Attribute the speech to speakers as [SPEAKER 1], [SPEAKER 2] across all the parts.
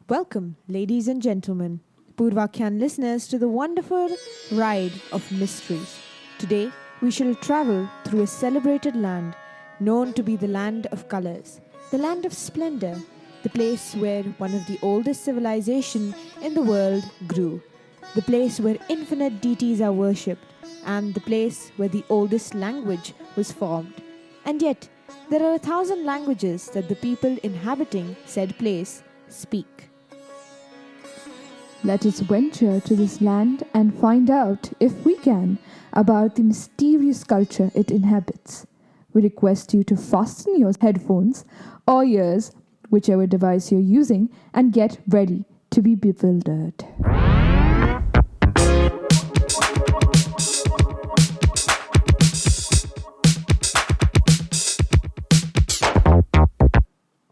[SPEAKER 1] Welcome, ladies and gentlemen, Purvakhyan Listeners, to the wonderful ride of mysteries. Today, we shall travel through a celebrated land known to be the land of colors, the land of splendor, the place where one of the oldest civilizations in the world grew, the place where infinite deities are worshipped, and the place where the oldest language was formed. And yet, there are 1,000 languages that the people inhabiting said place speak.
[SPEAKER 2] Let us venture to this land and find out, if we can, about the mysterious culture it inhabits. We request you to fasten your headphones or ears, whichever device you're using, and get ready to be bewildered.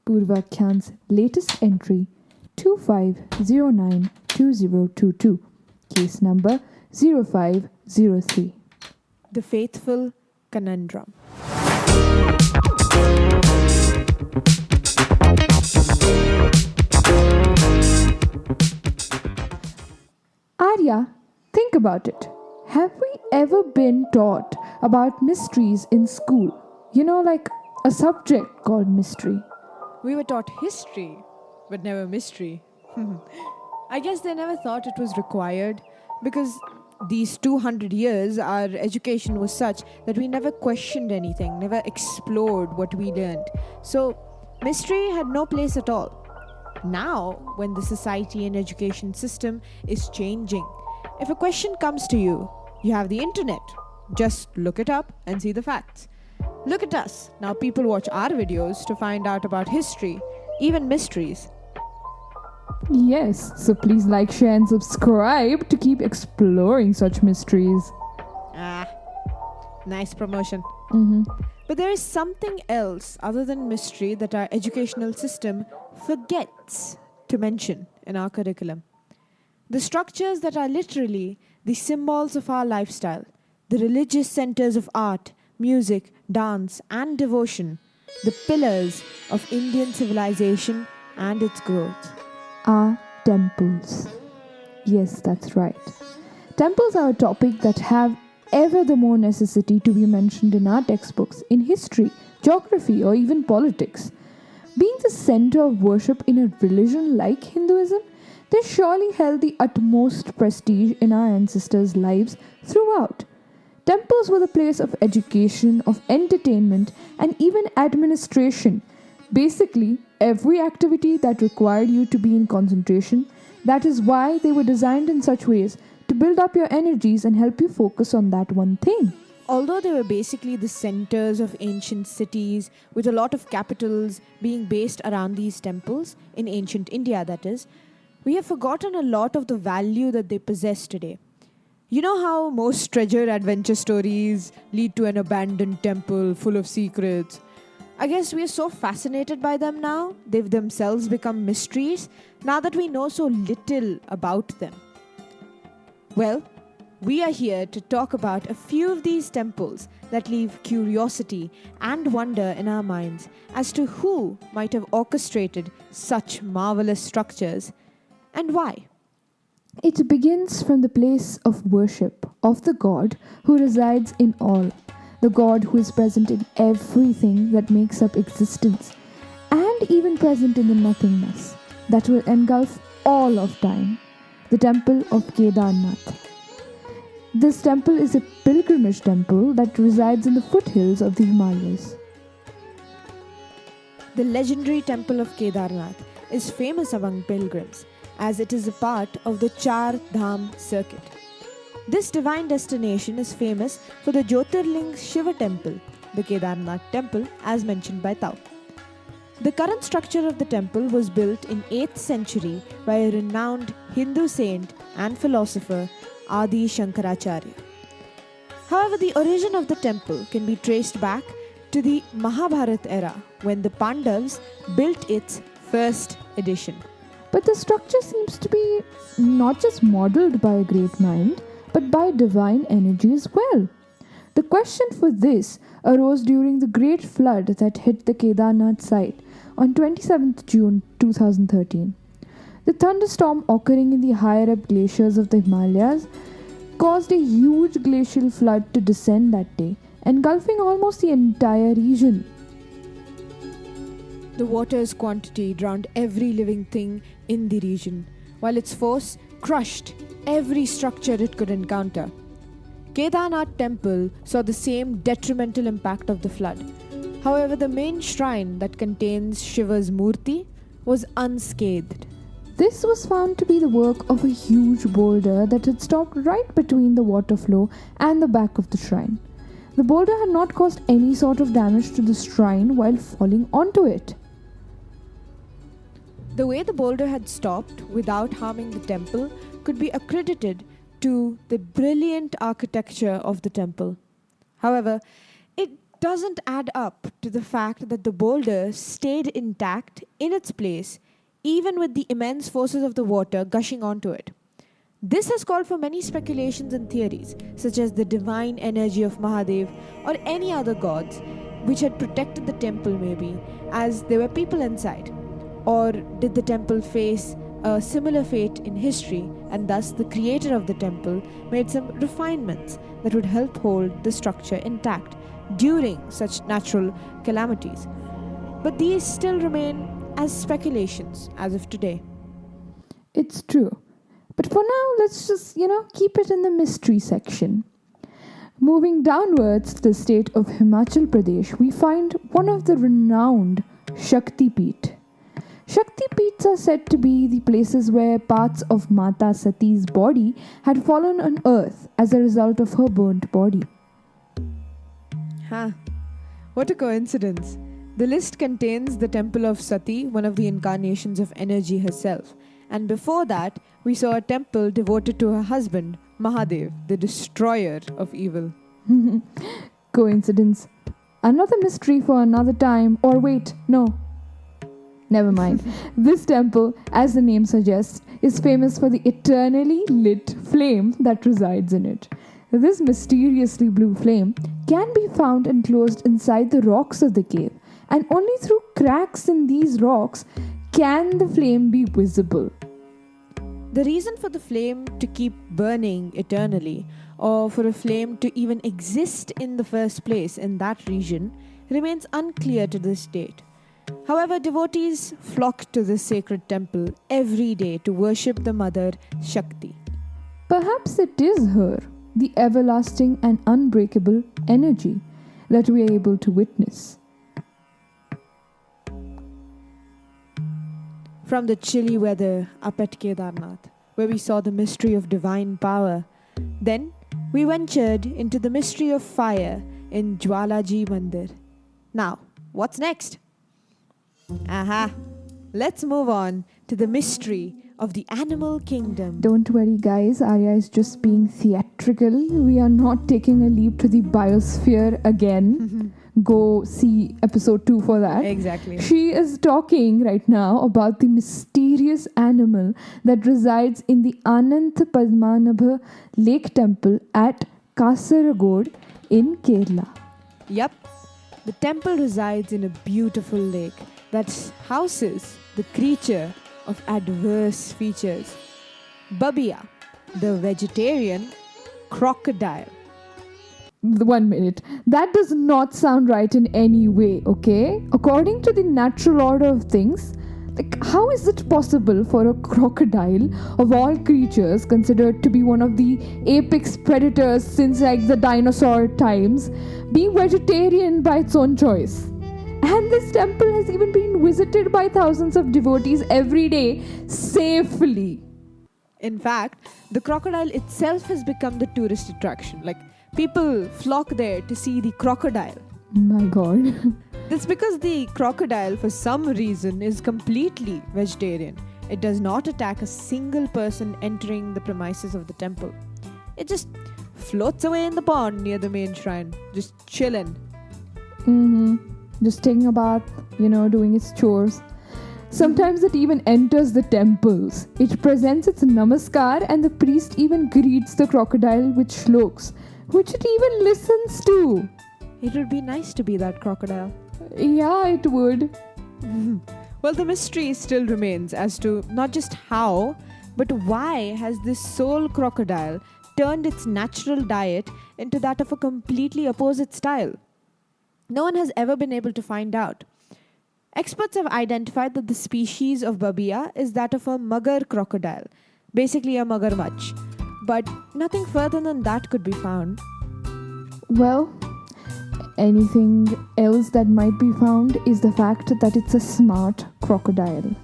[SPEAKER 2] Purvakhyan's latest entry 25092022, case number 0503.
[SPEAKER 1] The Faithful Conundrum.
[SPEAKER 2] Arya, think about it. Have we ever been taught about mysteries in school? Like a subject called mystery.
[SPEAKER 1] We were taught history, but never mystery. I guess they never thought it was required because these 200 years our education was such that we never questioned anything, never explored what we learned. So mystery had no place at all. Now, when the society and education system is changing, if a question comes to you, you have the internet. Just look it up and see the facts. Look at us. Now people watch our videos to find out about history, even mysteries.
[SPEAKER 2] Yes, so please like, share and subscribe to keep exploring such mysteries.
[SPEAKER 1] Nice promotion.
[SPEAKER 2] Mm-hmm.
[SPEAKER 1] But there is something else other than mystery that our educational system forgets to mention in our curriculum. The structures that are literally the symbols of our lifestyle, the religious centers of art, music, dance, and devotion, the pillars of Indian civilization and its growth.
[SPEAKER 2] Are temples. Yes, that's right. Temples are a topic that have ever the more necessity to be mentioned in our textbooks in history, geography, or even politics. Being the center of worship in a religion like Hinduism, they surely held the utmost prestige in our ancestors' lives throughout. Temples were the place of education, of entertainment, and even administration. Basically, every activity that required you to be in concentration. That is why they were designed in such ways to build up your energies and help you focus on that one thing.
[SPEAKER 1] Although they were basically the centers of ancient cities, with a lot of capitals being based around these temples, in ancient India that is, we have forgotten a lot of the value that they possess today. You know how most treasure adventure stories lead to an abandoned temple full of secrets? I guess we are so fascinated by them now, they've themselves become mysteries, now that we know so little about them. Well, we are here to talk about a few of these temples that leave curiosity and wonder in our minds as to who might have orchestrated such marvelous structures and why.
[SPEAKER 2] It begins from the place of worship of the God who resides in all, the God who is present in everything that makes up existence, and even present in the nothingness that will engulf all of time, the temple of Kedarnath. This temple is a pilgrimage temple that resides in the foothills of the Himalayas.
[SPEAKER 1] The legendary temple of Kedarnath is famous among pilgrims, as it is a part of the Char Dham circuit. This divine destination is famous for the Jyotirling Shiva temple, the Kedarnath temple as mentioned by Tao. The current structure of the temple was built in 8th century by a renowned Hindu saint and philosopher Adi Shankaracharya. However, the origin of the temple can be traced back to the Mahabharata era when the Pandavas built its first edition.
[SPEAKER 2] But the structure seems to be not just modeled by a great mind, but by divine energy as well. The question for this arose during the great flood that hit the Kedarnath site on 27th June 2013. The thunderstorm occurring in the higher up glaciers of the Himalayas caused a huge glacial flood to descend that day, engulfing almost the entire region.
[SPEAKER 1] The water's quantity drowned every living thing in the region, while its force crushed every structure it could encounter. Kedarnath temple saw the same detrimental impact of the flood. However, the main shrine that contains Shiva's murti was unscathed.
[SPEAKER 2] This was found to be the work of a huge boulder that had stopped right between the water flow and the back of the shrine. The boulder had not caused any sort of damage to the shrine while falling onto it.
[SPEAKER 1] The way the boulder had stopped without harming the temple could be accredited to the brilliant architecture of the temple. However, it doesn't add up to the fact that the boulder stayed intact in its place even with the immense forces of the water gushing onto it. This has called for many speculations and theories, such as the divine energy of Mahadev or any other gods which had protected the temple, maybe, as there were people inside. Or did the temple face a similar fate in history, and thus the creator of the temple made some refinements that would help hold the structure intact during such natural calamities? But these still remain as speculations as of today.
[SPEAKER 2] It's true. But for now, let's just, keep it in the mystery section. Moving downwards to the state of Himachal Pradesh, we find one of the renowned Shakti Peeth. Shakti Peeths are said to be the places where parts of Mata Sati's body had fallen on earth as a result of her burnt body.
[SPEAKER 1] What a coincidence. The list contains the temple of Sati, one of the incarnations of energy herself. And before that, we saw a temple devoted to her husband, Mahadev, the destroyer of evil.
[SPEAKER 2] Coincidence. Another mystery for another time. Or wait, no. Never mind. This temple, as the name suggests, is famous for the eternally lit flame that resides in it. This mysteriously blue flame can be found enclosed inside the rocks of the cave, and only through cracks in these rocks can the flame be visible.
[SPEAKER 1] The reason for the flame to keep burning eternally, or for a flame to even exist in the first place in that region, remains unclear to this date. However, devotees flock to this sacred temple every day to worship the mother Shakti.
[SPEAKER 2] Perhaps it is her, the everlasting and unbreakable energy that we are able to witness.
[SPEAKER 1] From the chilly weather up at Kedarnath, where we saw the mystery of divine power, then we ventured into the mystery of fire in Jwalaji Mandir. Now, what's next? Let's move on to the mystery of the animal kingdom.
[SPEAKER 2] Don't worry, guys. Arya is just being theatrical. We are not taking a leap to the biosphere again. Go see episode 2 for that.
[SPEAKER 1] Exactly.
[SPEAKER 2] She is talking right now about the mysterious animal that resides in the Anant Padmanabha Lake Temple at Kasaragod in Kerala.
[SPEAKER 1] Yep. The temple resides in a beautiful lake that houses the creature of adverse features, Babia, the vegetarian crocodile.
[SPEAKER 2] 1 minute. That does not sound right in any way, okay? According to the natural order of things, how is it possible for a crocodile, of all creatures considered to be one of the apex predators since the dinosaur times, be vegetarian by its own choice? And this temple has even been visited by thousands of devotees every day, safely.
[SPEAKER 1] In fact, the crocodile itself has become the tourist attraction. People flock there to see the crocodile.
[SPEAKER 2] My God.
[SPEAKER 1] That's because the crocodile, for some reason, is completely vegetarian. It does not attack a single person entering the premises of the temple. It just floats away in the pond near the main shrine, just chilling.
[SPEAKER 2] Just taking a bath, doing its chores. Sometimes it even enters the temples. It presents its namaskar and the priest even greets the crocodile with shloks, which it even listens to.
[SPEAKER 1] It would be nice to be that crocodile.
[SPEAKER 2] Yeah, it would.
[SPEAKER 1] Well, the mystery still remains as to not just how, but why has this sole crocodile turned its natural diet into that of a completely opposite style? No one has ever been able to find out. Experts have identified that the species of babia is that of a magar crocodile, basically a magarmach, but nothing further than that could be found.
[SPEAKER 2] Well, anything else that might be found is the fact that it's a smart crocodile.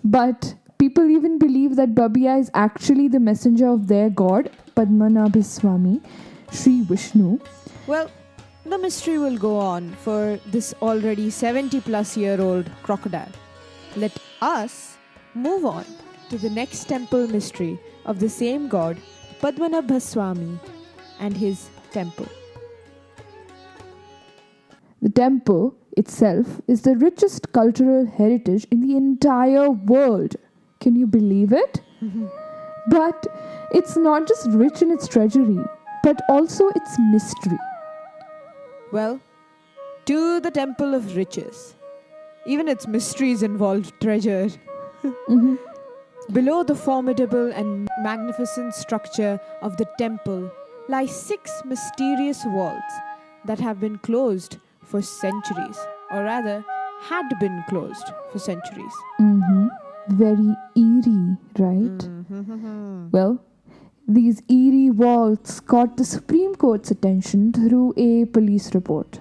[SPEAKER 2] But people even believe that babia is actually the messenger of their god, Padmanabhiswami, Sri Vishnu.
[SPEAKER 1] Well, the mystery will go on for this already 70-plus-year-old crocodile. Let us move on to the next temple mystery of the same god, Padmanabhaswami, and his temple.
[SPEAKER 2] The temple itself is the richest cultural heritage in the entire world. Can you believe it? But it's not just rich in its treasury, but also its mystery.
[SPEAKER 1] Well, to the temple of riches. Even its mysteries involved treasure. Below the formidable and magnificent structure of the temple lie 6 mysterious vaults that have been closed for centuries, or rather, had been closed for centuries.
[SPEAKER 2] Very eerie, right? Well, these eerie vaults caught the Supreme Court's attention through a police report.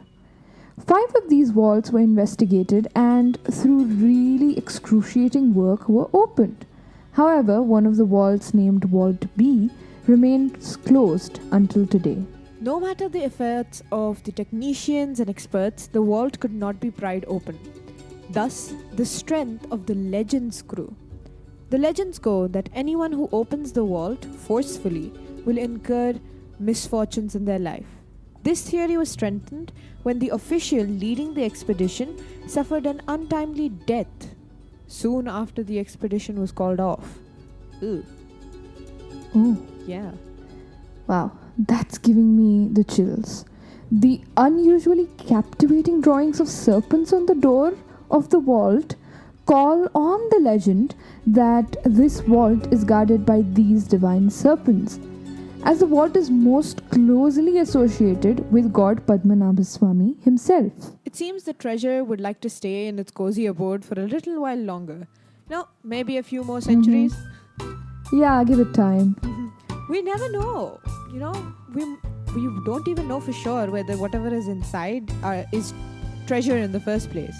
[SPEAKER 2] 5 of these vaults were investigated and, through really excruciating work, were opened. However, one of the vaults, named Vault B, remains closed until today.
[SPEAKER 1] No matter the efforts of the technicians and experts, the vault could not be pried open. Thus, the strength of the legends grew. The legends go that anyone who opens the vault forcefully will incur misfortunes in their life. This theory was strengthened when the official leading the expedition suffered an untimely death soon after the expedition was called off. Ooh.
[SPEAKER 2] Oh,
[SPEAKER 1] Yeah.
[SPEAKER 2] wow, that's giving me the chills. The unusually captivating drawings of serpents on the door of the vault call on the legend that this vault is guarded by these divine serpents, as the vault is most closely associated with God Padmanabhaswami himself.
[SPEAKER 1] It seems the treasure would like to stay in its cozy abode for a little while longer. No, maybe a few more centuries.
[SPEAKER 2] Yeah, give it time.
[SPEAKER 1] We never know. We don't even know for sure whether whatever is inside is treasure in the first place.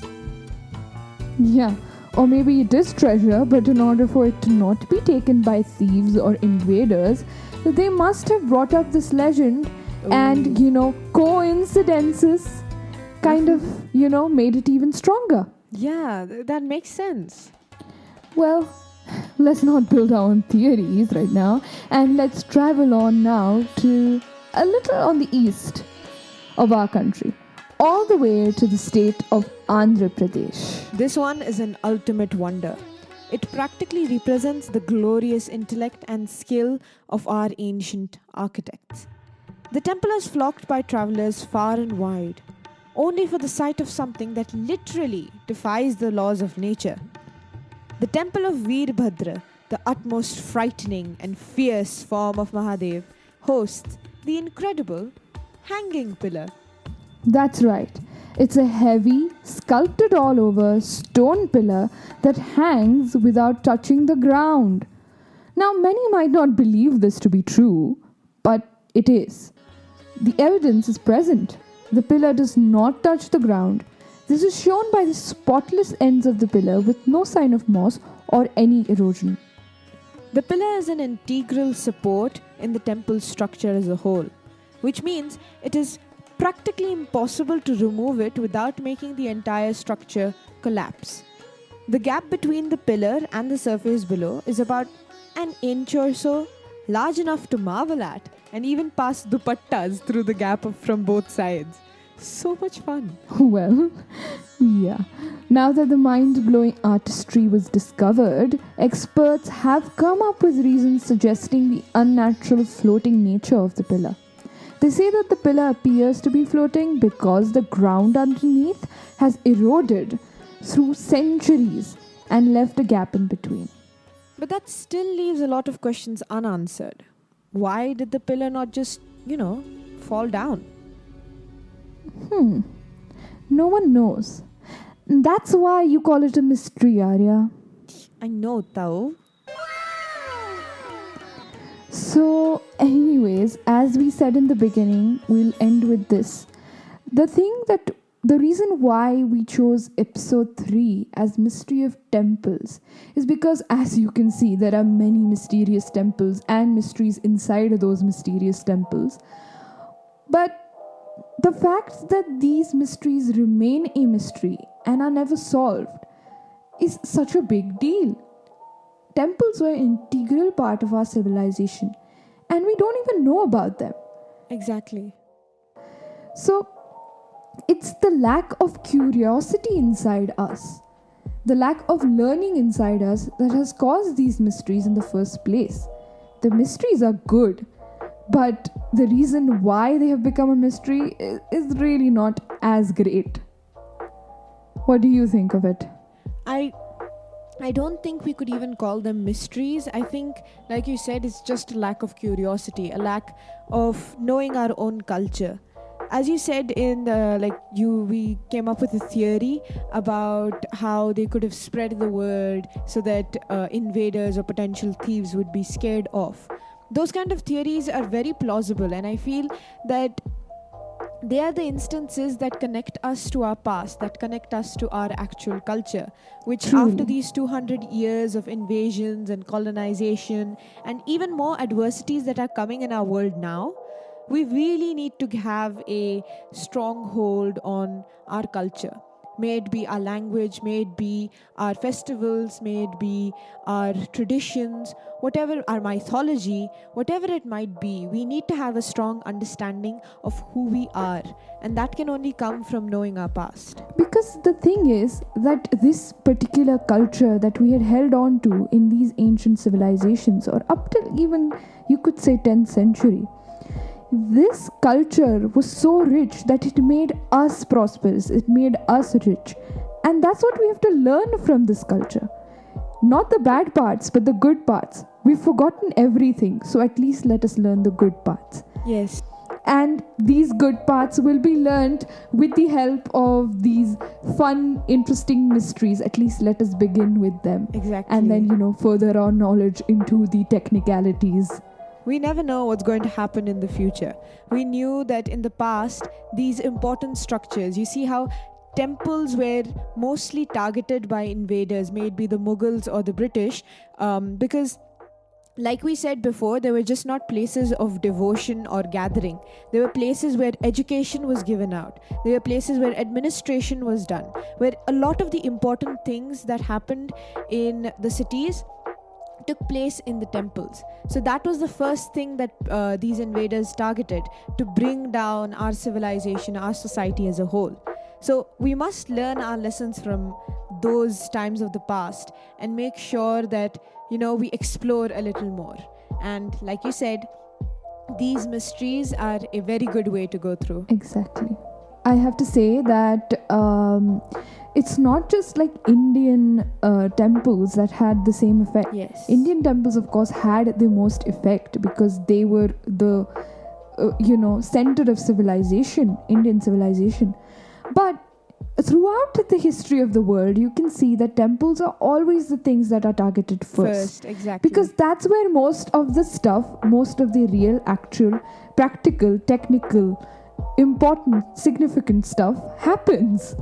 [SPEAKER 2] Yeah, or maybe it is treasure, but in order for it to not be taken by thieves or invaders, they must have brought up this legend and, coincidences kind of, made it even stronger.
[SPEAKER 1] Yeah, that makes sense.
[SPEAKER 2] Well, let's not build our own theories right now, and let's travel on now to a little on the east of our country, all the way to the state of Andhra Pradesh.
[SPEAKER 1] This one is an ultimate wonder. It practically represents the glorious intellect and skill of our ancient architects. The temple is flocked by travelers far and wide, only for the sight of something that literally defies the laws of nature. The temple of Veerbhadra, the utmost frightening and fierce form of Mahadev, hosts the incredible hanging pillar.
[SPEAKER 2] That's right. It's a heavy, sculpted all over stone pillar that hangs without touching the ground. Now, many might not believe this to be true, but it is. The evidence is present. The pillar does not touch the ground. This is shown by the spotless ends of the pillar with no sign of moss or any erosion.
[SPEAKER 1] The pillar is an integral support in the temple's structure as a whole, which means it is practically impossible to remove it without making the entire structure collapse. The gap between the pillar and the surface below is about an inch or so, large enough to marvel at, and even pass dupattas through the gap from both sides. So much fun.
[SPEAKER 2] Well, yeah. Now that the mind-blowing artistry was discovered, experts have come up with reasons suggesting the unnatural floating nature of the pillar. They say that the pillar appears to be floating because the ground underneath has eroded, through centuries and left a gap in between.
[SPEAKER 1] But that still leaves a lot of questions unanswered. Why did the pillar not just, fall down?
[SPEAKER 2] No one knows. That's why you call it a mystery, Arya.
[SPEAKER 1] I know, Tao.
[SPEAKER 2] So, anyways, as we said in the beginning, we'll end with this. The reason why we chose episode 3 as Mystery of Temples is because, as you can see, there are many mysterious temples and mysteries inside of those mysterious temples. But the fact that these mysteries remain a mystery and are never solved is such a big deal. Temples were an integral part of our civilization, and we don't even know about them.
[SPEAKER 1] Exactly.
[SPEAKER 2] So, it's the lack of curiosity inside us, the lack of learning inside us that has caused these mysteries in the first place. The mysteries are good, but the reason why they have become a mystery is really not as great. What do you think of it?
[SPEAKER 1] I don't think we could even call them mysteries. I think, like you said, it's just a lack of curiosity, a lack of knowing our own culture. As you said, we came up with a theory about how they could have spread the word so that invaders or potential thieves would be scared off. Those kind of theories are very plausible, and I feel that they are the instances that connect us to our past, that connect us to our actual culture, which
[SPEAKER 2] Truly.
[SPEAKER 1] After these 200 years of invasions and colonization and even more adversities that are coming in our world now, we really need to have a strong hold on our culture. May it be our language, may it be our festivals, may it be our traditions, whatever our mythology, whatever it might be, we need to have a strong understanding of who we are. And that can only come from knowing our past.
[SPEAKER 2] Because the thing is that this particular culture that we had held on to in these ancient civilizations, or up till even, you could say, 10th century, this culture was so rich that it made us prosperous, it made us rich. And that's what we have to learn from this culture. Not the bad parts, but the good parts. We've forgotten everything, so at least let us learn the good parts.
[SPEAKER 1] Yes.
[SPEAKER 2] And these good parts will be learned with the help of these fun, interesting mysteries. At least let us begin with them.
[SPEAKER 1] Exactly.
[SPEAKER 2] And then, further our knowledge into the technicalities.
[SPEAKER 1] We never know what's going to happen in the future. We knew that in the past, these important structures, you see how temples were mostly targeted by invaders, may it be the Mughals or the British, because like we said before, they were just not places of devotion or gathering. They were places where education was given out. They were places where administration was done, where a lot of the important things that happened in the cities took place in the temples. So that was the first thing that these invaders targeted, to bring down our civilization, our society as a whole. So we must learn our lessons from those times of the past and make sure that, we explore a little more. And like you said, these mysteries are a very good way to go through.
[SPEAKER 2] Exactly. I have to say that it's not just like Indian temples that had the same effect.
[SPEAKER 1] Yes.
[SPEAKER 2] Indian temples, of course, had the most effect because they were the, center of civilization, Indian civilization. But throughout the history of the world, you can see that temples are always the things that are targeted first.
[SPEAKER 1] Exactly.
[SPEAKER 2] Because that's where most of the stuff, most of the real, actual, practical, technical, important, significant stuff happens.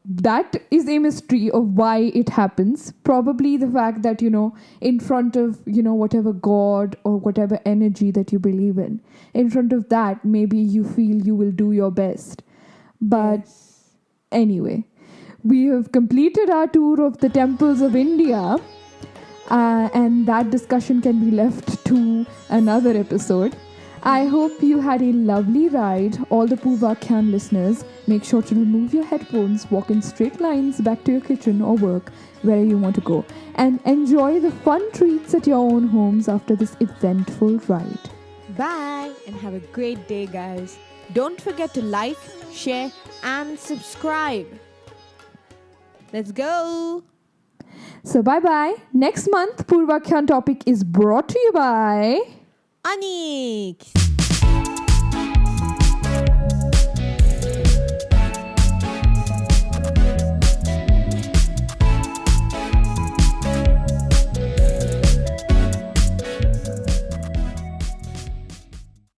[SPEAKER 2] That is a mystery of why it happens. Probably the fact that, in front of, whatever God or whatever energy that you believe in front of that, maybe you feel you will do your best. But anyway, we have completed our tour of the temples of India, and that discussion can be left to another episode. I hope you had a lovely ride. All the Purvakhyan listeners, make sure to remove your headphones, walk in straight lines back to your kitchen or work, wherever you want to go, and enjoy the fun treats at your own homes after this eventful ride.
[SPEAKER 1] Bye, and have a great day, guys. Don't forget to like, share, and subscribe. Let's go.
[SPEAKER 2] So bye-bye. Next month, Purvakhyan topic is brought to you by...
[SPEAKER 1] Anik.